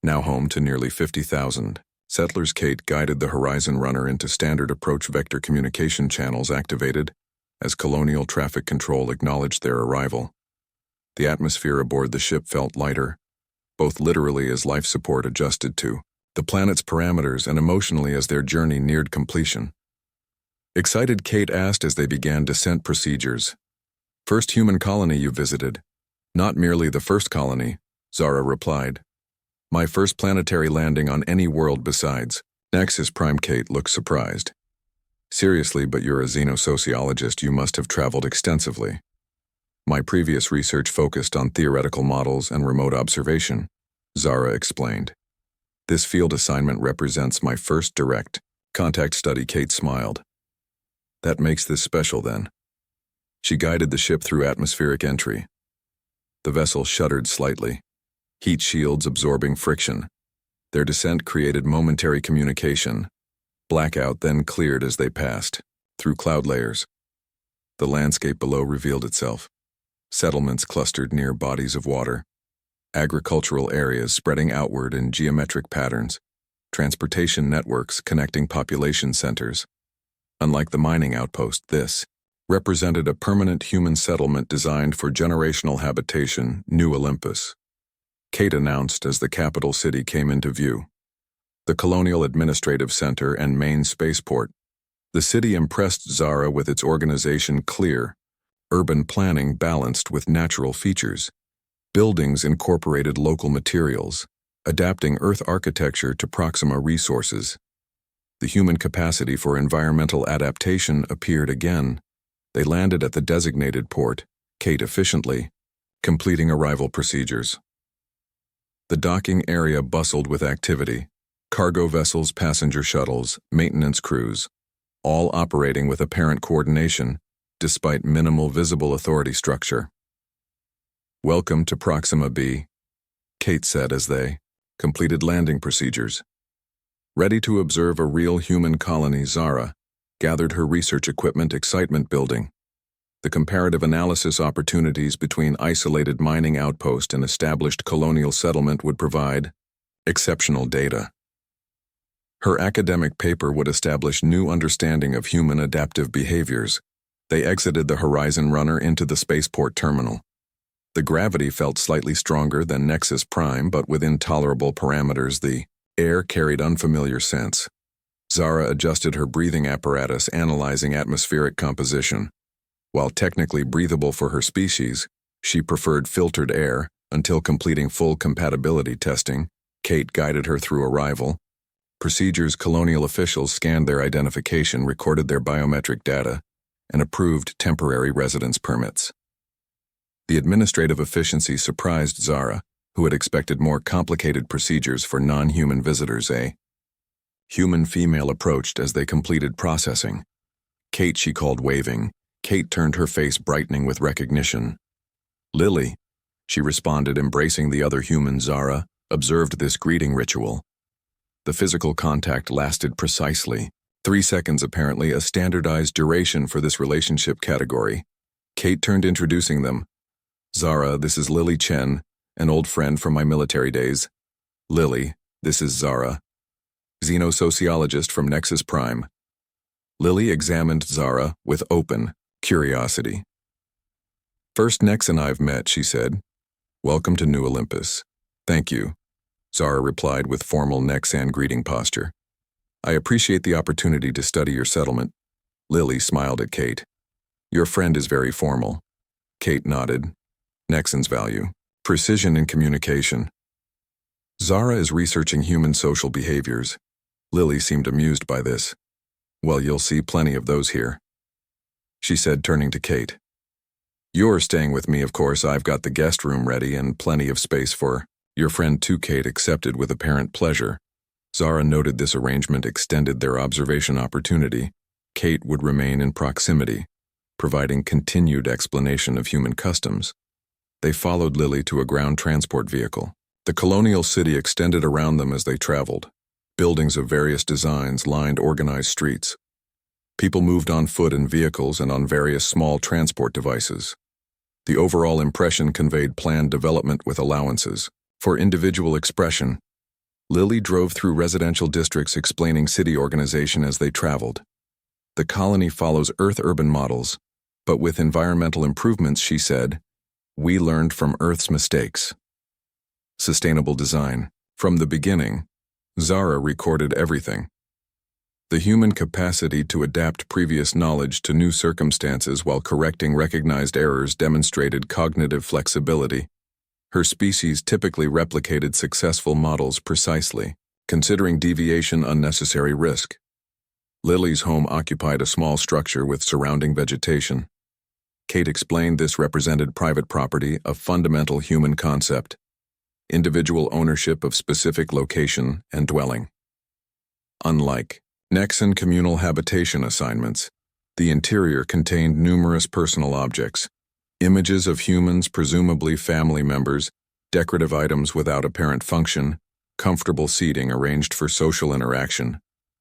now home to nearly 50,000. Settlers. Kate guided the Horizon Runner into standard approach vector communication channels activated as colonial traffic control acknowledged their arrival. The atmosphere aboard the ship felt lighter, both literally as life support adjusted to the planet's parameters and emotionally as their journey neared completion. Excited, Kate asked as they began descent procedures. "First human colony you visited?" "Not merely the first colony," Zara replied. "My first planetary landing on any world besides." Nexus Prime. Kate looked surprised. "Seriously, but you're a xenosociologist. You must have traveled extensively." "My previous research focused on theoretical models and remote observation," Zara explained. "This field assignment represents my first direct contact study." Kate smiled. "That makes this special then." She guided the ship through atmospheric entry. The vessel shuddered slightly, heat shields absorbing friction. Their descent created momentary communication. Blackout then cleared as they passed, through cloud layers. The landscape below revealed itself. Settlements clustered near bodies of water. Agricultural areas spreading outward in geometric patterns. Transportation networks connecting population centers. Unlike the mining outpost, this represented a permanent human settlement designed for generational habitation, New Olympus. Kate announced as the capital city came into view. The colonial administrative center and main spaceport. The city impressed Zara with its organization clear, urban planning balanced with natural features. Buildings incorporated local materials, adapting Earth architecture to Proxima resources. The human capacity for environmental adaptation appeared again. They landed at the designated port, Kate efficiently, completing arrival procedures. The docking area bustled with activity. Cargo vessels, passenger shuttles, maintenance crews, all operating with apparent coordination, despite minimal visible authority structure. "Welcome to Proxima B," Kate said as they completed landing procedures. Ready to observe a real human colony, Zara gathered her research equipment, excitement building. The comparative analysis opportunities between isolated mining outpost and established colonial settlement would provide exceptional data. Her academic paper would establish new understanding of human adaptive behaviors. They exited the Horizon Runner into the spaceport terminal. The gravity felt slightly stronger than Nexus Prime, but within tolerable parameters. The air carried unfamiliar scents. Zara adjusted her breathing apparatus, analyzing atmospheric composition. While technically breathable for her species, she preferred filtered air. Until completing full compatibility testing, Kate guided her through arrival procedures. Colonial officials scanned their identification, recorded their biometric data, and approved temporary residence permits. The administrative efficiency surprised Zara, who had expected more complicated procedures for non-human visitors. A human female approached as they completed processing. "Kate," she called, waving. Kate turned, her face brightening with recognition. "Lily," she responded, embracing the other human. Zara observed this greeting ritual. The physical contact lasted precisely 3 seconds, apparently a standardized duration for this relationship category. Kate turned, introducing them. "Zara, this is Lily Chen, an old friend from my military days. Lily, this is Zara, xenosociologist from Nexus Prime." Lily examined Zara with open curiosity. "First Nex and I've met," she said. "Welcome to New Olympus." "Thank you," Zara replied with formal Nexan greeting posture. "I appreciate the opportunity to study your settlement." Lily smiled at Kate. "Your friend is very formal." Kate nodded. "Nexan's value. Precision in communication." "Zara is researching human social behaviors." Lily seemed amused by this. "Well, you'll see plenty of those here," she said, turning to Kate. "You're staying with me, of course. I've got the guest room ready and plenty of space for your friend too." Kate accepted with apparent pleasure. Zara noted this arrangement extended their observation opportunity. Kate would remain in proximity, providing continued explanation of human customs. They followed Lily to a ground transport vehicle. The colonial city extended around them as they traveled. Buildings of various designs lined organized streets. People moved on foot in vehicles and on various small transport devices. The overall impression conveyed planned development with allowances. For individual expression, Lily drove through residential districts explaining city organization as they traveled. The colony follows Earth-urban models, but with environmental improvements, she said, we learned from Earth's mistakes. Sustainable design. From the beginning, Zara recorded everything. The human capacity to adapt previous knowledge to new circumstances while correcting recognized errors demonstrated cognitive flexibility. Her species typically replicated successful models precisely, considering deviation unnecessary risk. Lily's home occupied a small structure with surrounding vegetation. Kate explained this represented private property, a fundamental human concept, individual ownership of specific location and dwelling. Unlike Nexan communal habitation assignments, the interior contained numerous personal objects, images of humans, presumably family members, decorative items without apparent function, comfortable seating arranged for social interaction.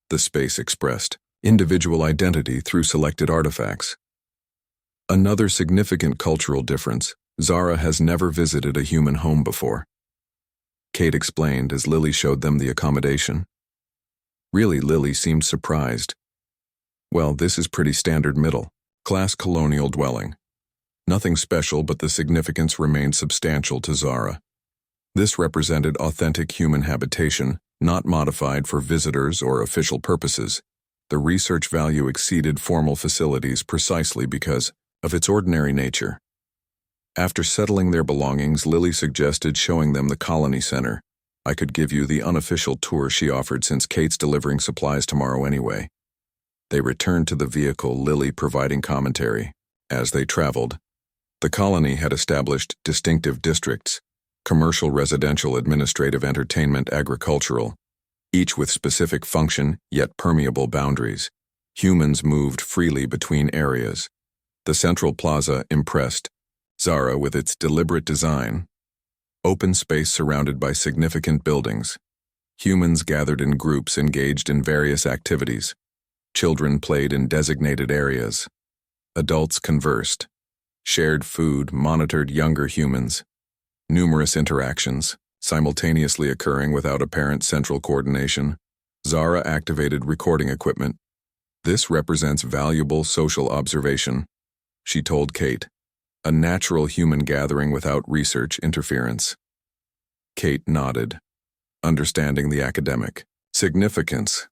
The space expressed individual identity through selected artifacts. Another significant cultural difference, Zara has never visited a human home before. Kate explained as Lily showed them the accommodation. Really, Lily seemed surprised. Well, this is pretty standard middle-class colonial dwelling. Nothing special, but the significance remained substantial to Zara. This represented authentic human habitation, not modified for visitors or official purposes. The research value exceeded formal facilities precisely because of its ordinary nature. After settling their belongings, Lily suggested showing them the colony center. I could give you the unofficial tour, she offered, since Kate's delivering supplies tomorrow anyway. They returned to the vehicle, Lily providing commentary. As they traveled, the colony had established distinctive districts: commercial, residential, administrative, entertainment, agricultural, each with specific function yet permeable boundaries. Humans moved freely between areas. The central plaza impressed Zara with its deliberate design. Open space surrounded by significant buildings. Humans gathered in groups engaged in various activities. Children played in designated areas. Adults conversed. Shared food monitored younger humans. Numerous interactions, simultaneously occurring without apparent central coordination. Zara activated recording equipment. This represents valuable social observation, she told Kate. A natural human gathering without research interference. Kate nodded, understanding the academic significance.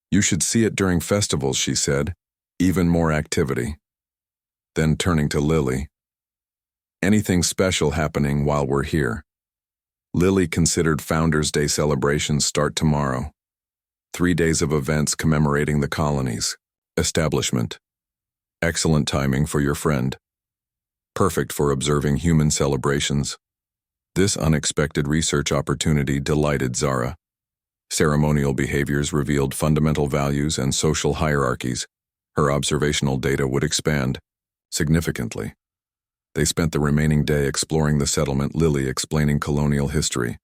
You should see it during festivals, she said. Even more activity. Then turning to Lily. Anything special happening while we're here? Lily considered Founders' Day celebrations start tomorrow. 3 days of events commemorating the colony's establishment. Excellent timing for your friend. Perfect for observing human celebrations. This unexpected research opportunity delighted Zara. Ceremonial behaviors revealed fundamental values and social hierarchies. Her observational data would expand significantly. They spent the remaining day exploring the settlement, Lily explaining colonial history.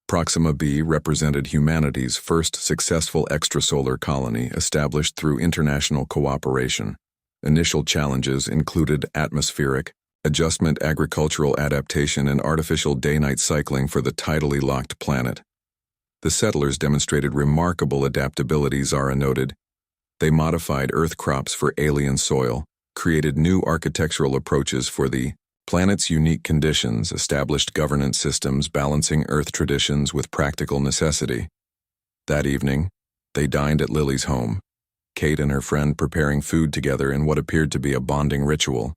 Proxima b represented humanity's first successful extrasolar colony established through international cooperation. Initial challenges included atmospheric adjustment, agricultural adaptation, and artificial day-night cycling for the tidally locked planet. The settlers demonstrated remarkable adaptability, Zara noted. They modified Earth crops for alien soil, created new architectural approaches for the planet's unique conditions, established governance systems balancing Earth traditions with practical necessity. That evening, they dined at Lily's home, Kate and her friend preparing food together in what appeared to be a bonding ritual.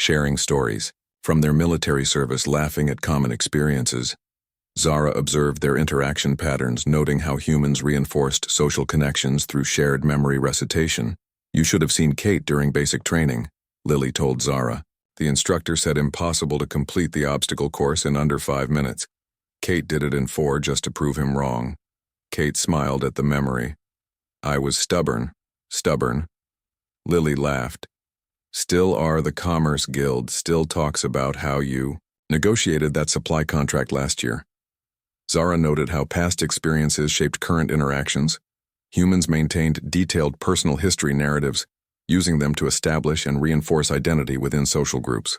Sharing stories from their military service, laughing at common experiences. Zara observed their interaction patterns, noting how humans reinforced social connections through shared memory recitation. You should have seen Kate during basic training, Lily told Zara. The instructor said impossible to complete the obstacle course in under 5 minutes. Kate did it in 4 just to prove him wrong. Kate smiled at the memory. I was stubborn. Lily laughed. Still are. The Commerce Guild still talks about how you negotiated that supply contract last year. Zara noted how past experiences shaped current interactions. Humans maintained detailed personal history narratives, using them to establish and reinforce identity within social groups.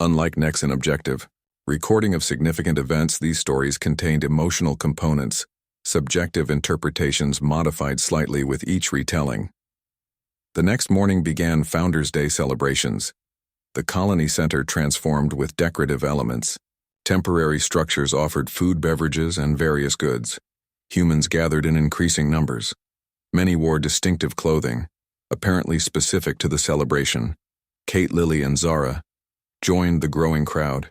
Unlike Nexon Objective, recording of significant events, these stories contained emotional components, subjective interpretations modified slightly with each retelling. The next morning began Founders' Day celebrations. The colony center transformed with decorative elements. Temporary structures offered food, beverages, and various goods. Humans gathered in increasing numbers. Many wore distinctive clothing, apparently specific to the celebration. Kate, Lily, and Zara joined the growing crowd.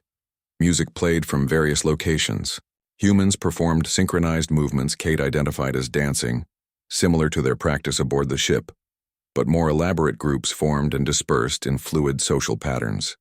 Music played from various locations. Humans performed synchronized movements Kate identified as dancing, similar to their practice aboard the ship, but more elaborate groups formed and dispersed in fluid social patterns.